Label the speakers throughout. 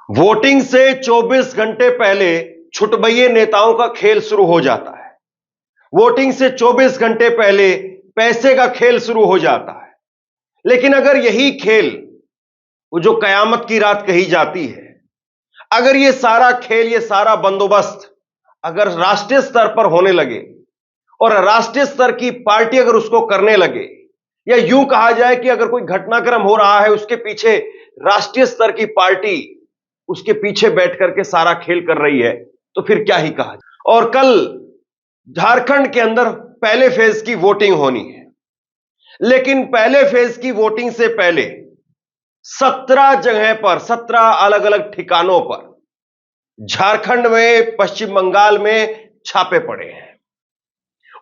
Speaker 1: Voting से 24 घंटे पहले छुटभइये नेताओं का खेल शुरू हो जाता है। वोटिंग से 24 घंटे पहले पैसे का खेल शुरू हो जाता है। लेकिन अगर यही खेल, वो जो कयामत की रात कही जाती है, अगर ये सारा खेल, ये सारा बंदोबस्त अगर राष्ट्रीय स्तर पर होने लगे और राष्ट्रीय स्तर की पार्टी अगर उसको करने लगे, या यूं कहा जाए कि अगर कोई घटनाक्रम हो रहा है, उसके पीछे राष्ट्रीय स्तर की पार्टी उसके पीछे बैठ करके सारा खेल कर रही है, तो फिर क्या ही कहा जाए। और कल झारखंड के अंदर पहले फेज की वोटिंग होनी है, लेकिन पहले फेज की वोटिंग से पहले 17 जगह पर, 17 अलग अलग ठिकानों पर झारखंड में, पश्चिम बंगाल में छापे पड़े हैं।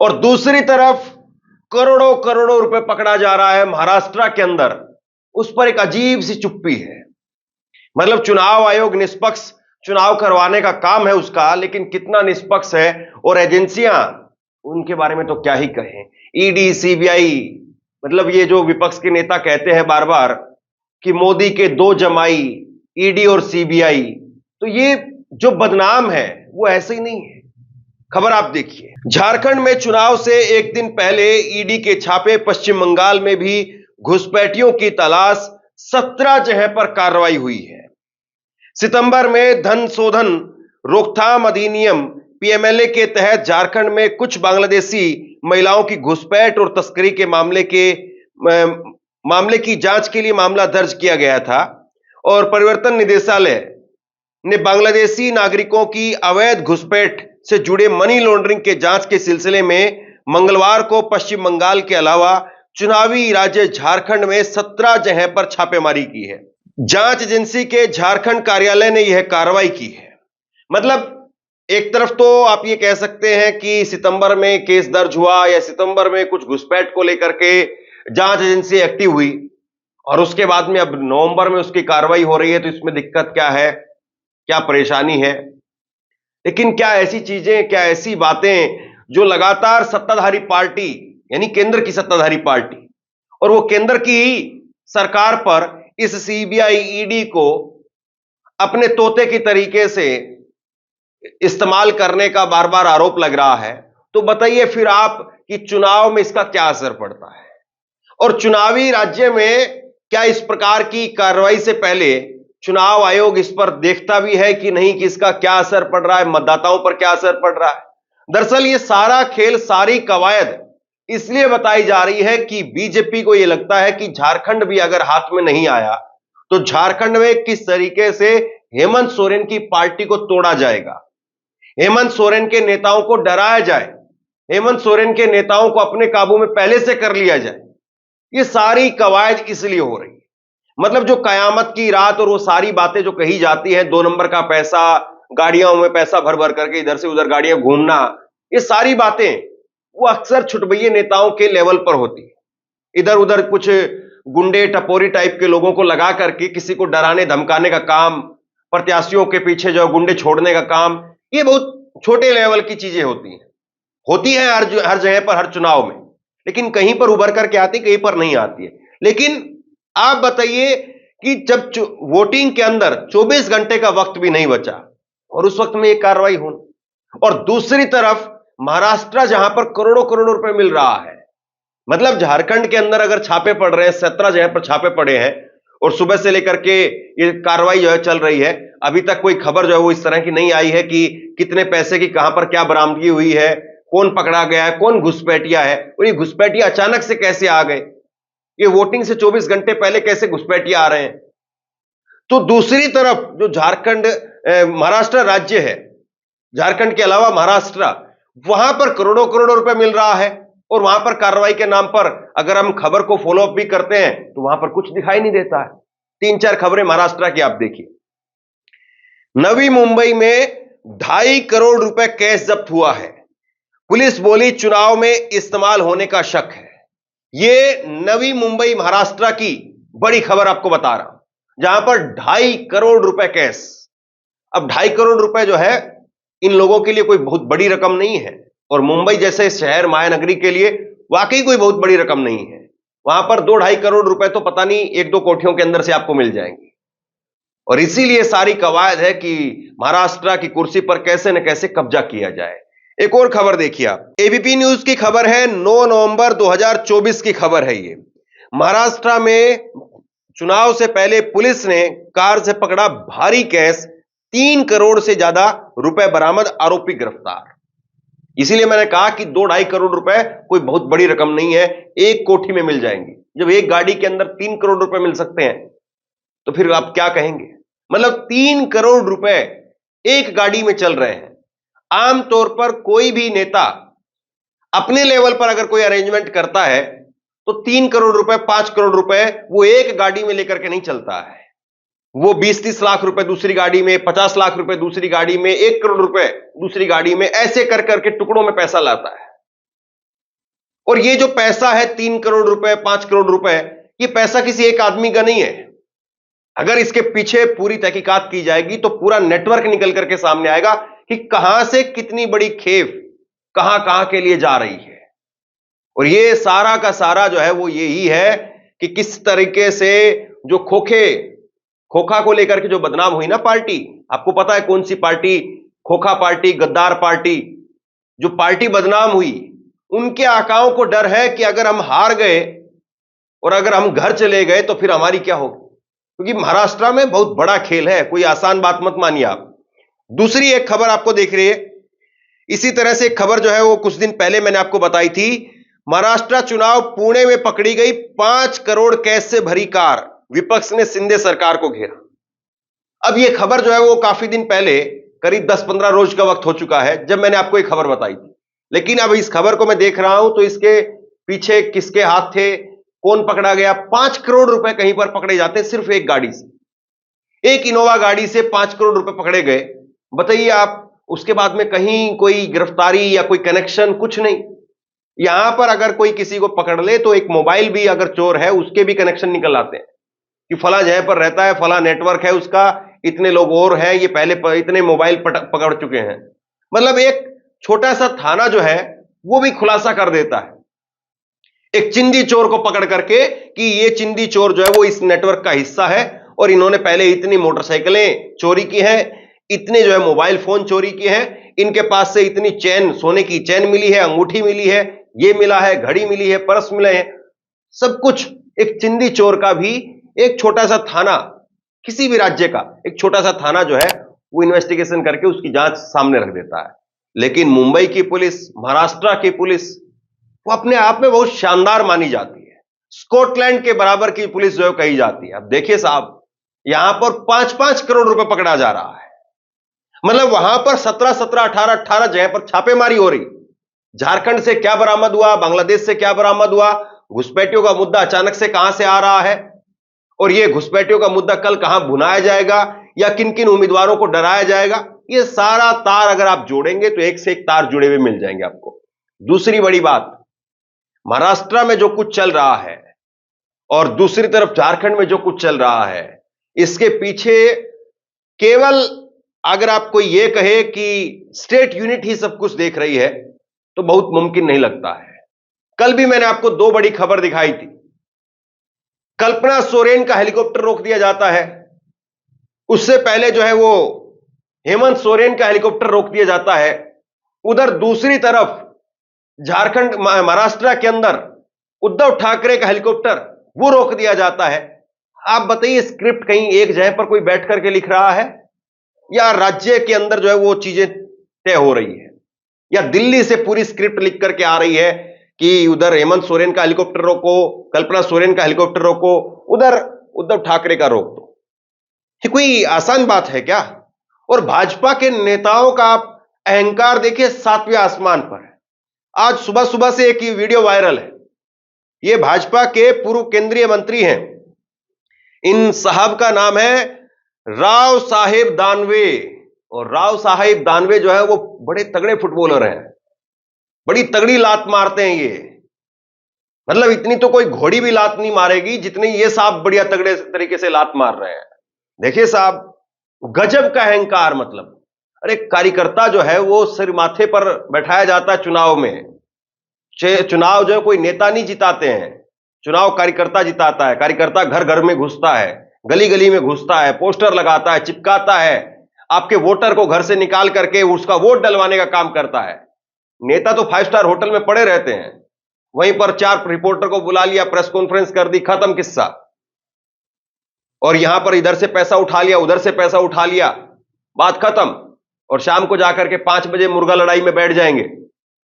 Speaker 1: और दूसरी तरफ करोड़ों करोड़ों रुपए पकड़ा जा रहा है महाराष्ट्र के अंदर। उस पर एक अजीब सी चुप्पी है। मतलब चुनाव आयोग निष्पक्ष चुनाव करवाने का काम है उसका, लेकिन कितना निष्पक्ष है, और एजेंसियां, उनके बारे में तो क्या ही कहें। ईडी, सीबीआई, मतलब ये जो विपक्ष के नेता कहते हैं बार बार कि मोदी के दो जमाई, ईडी और सीबीआई, तो ये जो बदनाम है वो ऐसे ही नहीं है। खबर आप देखिए, झारखंड में चुनाव से एक दिन पहले ईडी के छापे, पश्चिम बंगाल में भी घुसपैठियों की तलाश, 17 जगह पर कार्रवाई हुई है। सितंबर में धन शोधन रोकथाम अधिनियम पीएमएलए के तहत झारखंड में कुछ बांग्लादेशी महिलाओं की घुसपैठ और तस्करी के मामले की जांच के लिए मामला दर्ज किया गया था, और परिवर्तन निदेशालय ने बांग्लादेशी नागरिकों की अवैध घुसपैठ से जुड़े मनी लॉन्ड्रिंग के जांच के सिलसिले में मंगलवार को पश्चिम बंगाल के अलावा चुनावी राज्य झारखंड में 17 जगह पर छापेमारी की है। जांच एजेंसी के झारखंड कार्यालय ने यह कार्रवाई की है। मतलब एक तरफ तो आप ये कह सकते हैं कि सितंबर में केस दर्ज हुआ, या सितंबर में कुछ घुसपैठ को लेकर के जांच एजेंसी एक्टिव हुई, और उसके बाद में अब नवंबर में उसकी कार्रवाई हो रही है, तो इसमें दिक्कत क्या है, क्या परेशानी है। लेकिन क्या ऐसी चीजें, क्या ऐसी बातें जो लगातार सत्ताधारी पार्टी, यानी केंद्र की सत्ताधारी पार्टी, और वो केंद्र की सरकार पर इस सीबीआई, ईडी को अपने तोते की तरीके से इस्तेमाल करने का बार बार आरोप लग रहा है, तो बताइए फिर आप कि चुनाव में इसका क्या असर पड़ता है। और चुनावी राज्य में क्या इस प्रकार की कार्रवाई से पहले चुनाव आयोग इस पर देखता भी है कि नहीं, कि इसका क्या असर पड़ रहा है, मतदाताओं पर क्या असर पड़ रहा है। दरअसल ये सारा खेल, सारी कवायद इसलिए बताई जा रही है कि बीजेपी को यह लगता है कि झारखंड भी अगर हाथ में नहीं आया, तो झारखंड में किस तरीके से हेमंत सोरेन की पार्टी को तोड़ा जाएगा, हेमंत सोरेन के नेताओं को डराया जाए, हेमंत सोरेन के नेताओं को अपने काबू में पहले से कर लिया जाए। ये सारी कवायद इसलिए हो रही है। मतलब जो कयामत की रात और वो सारी बातें जो कही जाती हैं, 2 नंबर का पैसा, गाड़ियों में पैसा भर भर करके इधर से उधर गाड़ियां घूमना, ये सारी बातें वो अक्सर छुटभइये नेताओं के लेवल पर होती है। इधर उधर कुछ गुंडे टपोरी टाइप के लोगों को लगा करके किसी को डराने धमकाने का काम, प्रत्याशियों के पीछे जो गुंडे छोड़ने का काम, ये बहुत छोटे लेवल की चीजें होती हैं हर जगह पर, हर चुनाव में। लेकिन कहीं पर उभर करके आती, कहीं पर नहीं आती है। लेकिन आप बताइए कि जब वोटिंग के अंदर 24 घंटे का वक्त भी नहीं बचा, और उस वक्त में यह कार्रवाई होनी, और दूसरी तरफ महाराष्ट्र जहां पर करोड़ों करोड़ों रुपए मिल रहा है। मतलब झारखंड के अंदर अगर छापे पड़ रहे हैं, 17 जगह पर छापे पड़े हैं, और सुबह से लेकर के ये कार्रवाई जो है चल रही है, अभी तक कोई खबर जो है वो इस तरह की नहीं आई है कि कितने पैसे की कहां पर क्या बरामदगी हुई है, कौन पकड़ा गया है, कौन घुसपैठिया है, और ये घुसपैठिया अचानक से कैसे आ गए, ये वोटिंग से 24 घंटे पहले कैसे घुसपैठिया आ रहे हैं। तो दूसरी तरफ जो झारखंड, महाराष्ट्र राज्य है, झारखंड के अलावा महाराष्ट्र, वहां पर करोड़ों करोड़ों रुपए मिल रहा है, और वहां पर कार्रवाई के नाम पर अगर हम खबर को फॉलोअप भी करते हैं तो वहां पर कुछ दिखाई नहीं देता है। 3-4 खबरें महाराष्ट्र की आप देखिए। नवी मुंबई में 2.5 करोड़ रुपए कैश जब्त हुआ है। पुलिस बोली चुनाव में इस्तेमाल होने का शक है। ये नवी मुंबई महाराष्ट्र की बड़ी खबर आपको बता रहा हूं, जहां पर 2.5 करोड़ रुपए कैश। अब 2.5 करोड़ रुपए जो है इन लोगों के लिए कोई बहुत बड़ी रकम नहीं है, और मुंबई जैसे शहर, महानगरी के लिए वाकई कोई बहुत बड़ी रकम नहीं है। वहां पर 2-2.5 करोड़ रुपए तो पता नहीं 1-2 कोठियों के अंदर से आपको मिल जाएंगे। और इसीलिए सारी कवायद है कि महाराष्ट्र की कुर्सी पर कैसे न कैसे कब्जा किया जाए। एक और खबर देखिए आप, एबीपी न्यूज की खबर है, 9 नवंबर 2024 की खबर है ये। महाराष्ट्र में चुनाव से पहले पुलिस ने कार से पकड़ा भारी कैश, 3 करोड़ से ज्यादा रुपए बरामद, आरोपी गिरफ्तार। इसीलिए मैंने कहा कि 2-2.5 करोड़ रुपए कोई बहुत बड़ी रकम नहीं है, एक कोठी में मिल जाएंगी। जब एक गाड़ी के अंदर 3 करोड़ रुपए मिल सकते हैं तो फिर आप क्या कहेंगे। मतलब 3 करोड़ रुपए एक गाड़ी में चल रहे हैं। आमतौर पर कोई भी नेता अपने लेवल पर अगर कोई अरेंजमेंट करता है तो 3 करोड़ रुपए, 5 करोड़ रुपए वो एक गाड़ी में लेकर के नहीं चलता है। वो 20-30 लाख रुपए दूसरी गाड़ी में, 50 लाख रुपए दूसरी गाड़ी में, 1 करोड़ रुपए दूसरी गाड़ी में, ऐसे कर करके टुकड़ों में पैसा लाता है। और ये जो पैसा है 3 करोड़ रुपए, 5 करोड़ रुपए, ये पैसा किसी एक आदमी का नहीं है। अगर इसके पीछे पूरी तहकीकात की जाएगी तो पूरा नेटवर्क निकल करके सामने आएगा कि कहां से कितनी बड़ी खेप कहां कहां के लिए जा रही है। और ये सारा का सारा जो है वो यही है कि किस तरीके से जो खोखा को लेकर के जो बदनाम हुई ना पार्टी, आपको पता है कौन सी पार्टी, खोखा पार्टी, गद्दार पार्टी, जो पार्टी बदनाम हुई, उनके आकाओं को डर है कि अगर हम हार गए और अगर हम घर चले गए तो फिर हमारी क्या होगी। क्योंकि महाराष्ट्र में बहुत बड़ा खेल है, कोई आसान बात मत मानिए आप। दूसरी एक खबर आपको देख रही है, इसी तरह से एक खबर जो है वो कुछ दिन पहले मैंने आपको बताई थी। महाराष्ट्र चुनाव, पुणे में पकड़ी गई 5 करोड़ कैश से भरी कार, विपक्ष ने शिंदे सरकार को घेरा। अब यह खबर जो है वो काफी दिन पहले, करीब 10-15 रोज का वक्त हो चुका है जब मैंने आपको एक खबर बताई थी। लेकिन अब इस खबर को मैं देख रहा हूं तो इसके पीछे किसके हाथ थे, कौन पकड़ा गया। 5 करोड़ रुपए कहीं पर पकड़े जाते हैं सिर्फ एक गाड़ी से, एक इनोवा गाड़ी से 5 करोड़ रुपए पकड़े गए। बताइए आप, उसके बाद में कहीं कोई गिरफ्तारी या कोई कनेक्शन, कुछ नहीं। यहां पर अगर कोई किसी को पकड़ ले तो एक मोबाइल भी अगर चोर है उसके भी कनेक्शन निकल आते हैं कि फला जगह पर रहता है, फला नेटवर्क है उसका, इतने लोग और हैं, ये पहले इतने मोबाइल पकड़ चुके हैं। मतलब एक छोटा सा थाना जो है वो भी खुलासा कर देता है एक चिंदी चोर को पकड़ करके कि ये चिंदी चोर जो है वो इस नेटवर्क का हिस्सा है और इन्होंने पहले इतनी मोटरसाइकिलें चोरी की हैं, इतने जो है मोबाइल फोन चोरी किए हैं, इनके पास से इतनी चेन, सोने की चेन मिली है, अंगूठी मिली है, ये मिला है, घड़ी मिली है, पर्स मिले हैं, सब कुछ। एक चिंदी चोर का भी एक छोटा सा थाना, किसी भी राज्य का एक छोटा सा थाना जो है वो इन्वेस्टिगेशन करके उसकी जांच सामने रख देता है। लेकिन मुंबई की पुलिस, महाराष्ट्र की पुलिस, वो अपने आप में बहुत शानदार मानी जाती है, स्कॉटलैंड के बराबर की पुलिस जो है कही जाती है। अब देखिए साहब, यहां पर 5-5 करोड़ रुपए पकड़ा जा रहा है। मतलब वहां पर 17-17, 18-18 जगह पर छापेमारी हो रही। झारखंड से क्या बरामद हुआ, बांग्लादेश से क्या बरामद हुआ, घुसपैठियों का मुद्दा अचानक से कहां से आ रहा है, और यह घुसपैठियों का मुद्दा कल कहां भुनाया जाएगा या किन किन उम्मीदवारों को डराया जाएगा, यह सारा तार अगर आप जोड़ेंगे तो एक से एक तार जुड़े हुए मिल जाएंगे आपको। दूसरी बड़ी बात, महाराष्ट्र में जो कुछ चल रहा है और दूसरी तरफ झारखंड में जो कुछ चल रहा है, इसके पीछे केवल अगर आप कोई यह कहे कि स्टेट यूनिट ही सब कुछ देख रही है तो बहुत मुमकिन नहीं लगता है। कल भी मैंने आपको 2 बड़ी खबर दिखाई थी। कल्पना सोरेन का हेलीकॉप्टर रोक दिया जाता है, उससे पहले जो है वो हेमंत सोरेन का हेलीकॉप्टर रोक दिया जाता है। उधर दूसरी तरफ झारखंड, महाराष्ट्र के अंदर उद्धव ठाकरे का हेलीकॉप्टर वो रोक दिया जाता है। आप बताइए, स्क्रिप्ट कहीं एक जगह पर कोई बैठ करके लिख रहा है या राज्य के अंदर जो है वो चीजें तय हो रही है, या दिल्ली से पूरी स्क्रिप्ट लिख करके आ रही है कि उधर हेमंत सोरेन का हेलीकॉप्टर रोको, कल्पना सोरेन का हेलीकॉप्टर रोको, उधर उद्धव ठाकरे का रोक दो। ये कोई आसान बात है क्या? और भाजपा के नेताओं का आप अहंकार देखिए 7वें आसमान पर है। आज सुबह सुबह से एक वीडियो वायरल है, ये भाजपा के पूर्व केंद्रीय मंत्री हैं, इन साहब का नाम है राव साहेब दानवे। और राव साहेब दानवे जो है वो बड़े तगड़े फुटबॉलर हैं, बड़ी तगड़ी लात मारते हैं ये। मतलब इतनी तो कोई घोड़ी भी लात नहीं मारेगी जितनी ये साहब बढ़िया तगड़े तरीके से लात मार रहे हैं। देखिए साहब, गजब का अहंकार। मतलब अरे कार्यकर्ता जो है वो सिर माथे पर बैठाया जाता है चुनाव में। चुनाव जो है कोई नेता नहीं जिताते हैं, चुनाव कार्यकर्ता जिताता है। कार्यकर्ता घर घर में घुसता है, गली गली में घुसता है, पोस्टर लगाता है, चिपकाता है, आपके वोटर को घर से निकाल करके उसका वोट डलवाने का काम करता है। नेता तो 5 स्टार होटल में पड़े रहते हैं, वहीं पर 4 रिपोर्टर को बुला लिया, प्रेस कॉन्फ्रेंस कर दी, खत्म किस्सा। और यहां पर इधर से पैसा उठा लिया, उधर से पैसा उठा लिया, बात खत्म। और शाम को जाकर के 5 बजे मुर्गा लड़ाई में बैठ जाएंगे,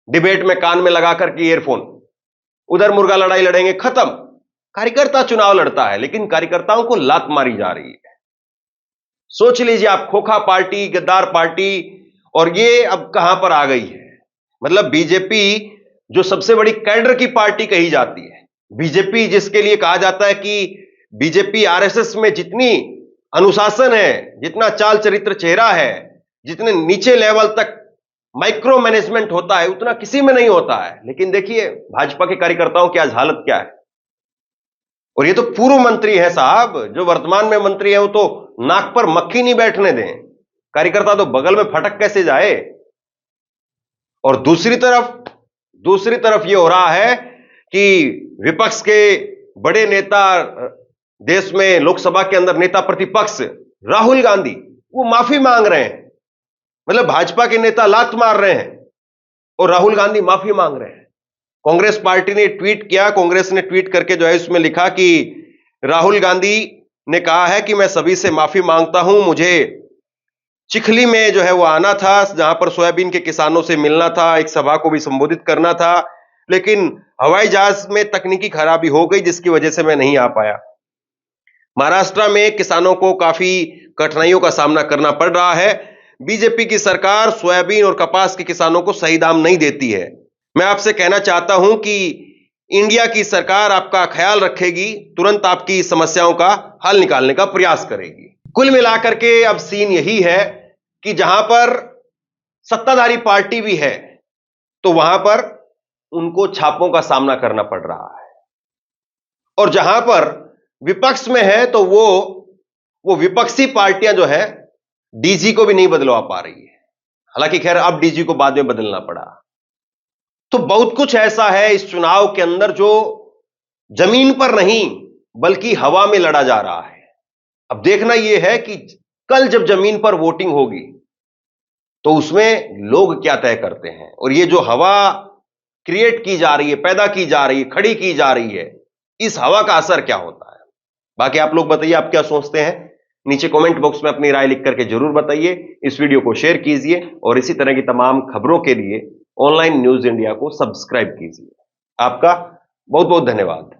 Speaker 1: डिबेट में कान में लगा करके ईयरफोन, उधर मुर्गा लड़ाई लड़ेंगे, खत्म। कार्यकर्ता चुनाव लड़ता है, लेकिन कार्यकर्ताओं को लात मारी जा रही है। सोच लीजिए आप, खोखा पार्टी, गद्दार पार्टी, और ये अब कहां पर आ गई है। मतलब बीजेपी जो सबसे बड़ी कैडर की पार्टी कही जाती है, बीजेपी जिसके लिए कहा जाता है कि बीजेपी आरएसएस में जितनी अनुशासन है, जितना चाल चरित्र चेहरा है, जितने नीचे लेवल तक माइक्रो मैनेजमेंट होता है, उतना किसी में नहीं होता है। लेकिन देखिए भाजपा के कार्यकर्ताओं की आज हालत क्या है। और ये तो पूर्व मंत्री है साहब, जो वर्तमान में मंत्री है वो तो नाक पर मक्खी नहीं बैठने दें, कार्यकर्ता तो बगल में फटक कैसे जाए। और दूसरी तरफ ये हो रहा है कि विपक्ष के बड़े नेता, देश में लोकसभा के अंदर नेता प्रतिपक्ष राहुल गांधी, वो माफी मांग रहे हैं। मतलब भाजपा के नेता लात मार रहे हैं और राहुल गांधी माफी मांग रहे हैं। कांग्रेस पार्टी ने ट्वीट किया, कांग्रेस ने ट्वीट करके जो है इसमें लिखा कि राहुल गांधी ने कहा है कि मैं सभी से माफी मांगता हूं, मुझे चिखली में जो है वो आना था, जहां पर सोयाबीन के किसानों से मिलना था, एक सभा को भी संबोधित करना था, लेकिन हवाई जहाज में तकनीकी खराबी हो गई जिसकी वजह से मैं नहीं आ पाया। महाराष्ट्र में किसानों को काफी कठिनाइयों का सामना करना पड़ रहा है। बीजेपी की सरकार सोयाबीन और कपास के किसानों को सही दाम नहीं देती है। मैं आपसे कहना चाहता हूं कि इंडिया की सरकार आपका ख्याल रखेगी, तुरंत आपकी समस्याओं का हल निकालने का प्रयास करेगी। कुल मिलाकर के अब सीन यही है कि जहां पर सत्ताधारी पार्टी भी है तो वहां पर उनको छापों का सामना करना पड़ रहा है, और जहां पर विपक्ष में है तो वो विपक्षी पार्टियां जो है डीजी को भी नहीं बदलवा पा रही है। हालांकि खैर अब डीजी को बाद में बदलना पड़ा। तो बहुत कुछ ऐसा है इस चुनाव के अंदर जो जमीन पर नहीं बल्कि हवा में लड़ा जा रहा है। अब देखना यह है कि कल जब जमीन पर वोटिंग होगी तो उसमें लोग क्या तय करते हैं, और ये जो हवा क्रिएट की जा रही है, पैदा की जा रही है, खड़ी की जा रही है, इस हवा का असर क्या होता है। बाकी आप लोग बताइए, आप क्या सोचते हैं, नीचे कमेंट बॉक्स में अपनी राय लिख करके जरूर बताइए। इस वीडियो को शेयर कीजिए और इसी तरह की तमाम खबरों के लिए ऑनलाइन न्यूज इंडिया को सब्सक्राइब कीजिए। आपका बहुत बहुत धन्यवाद।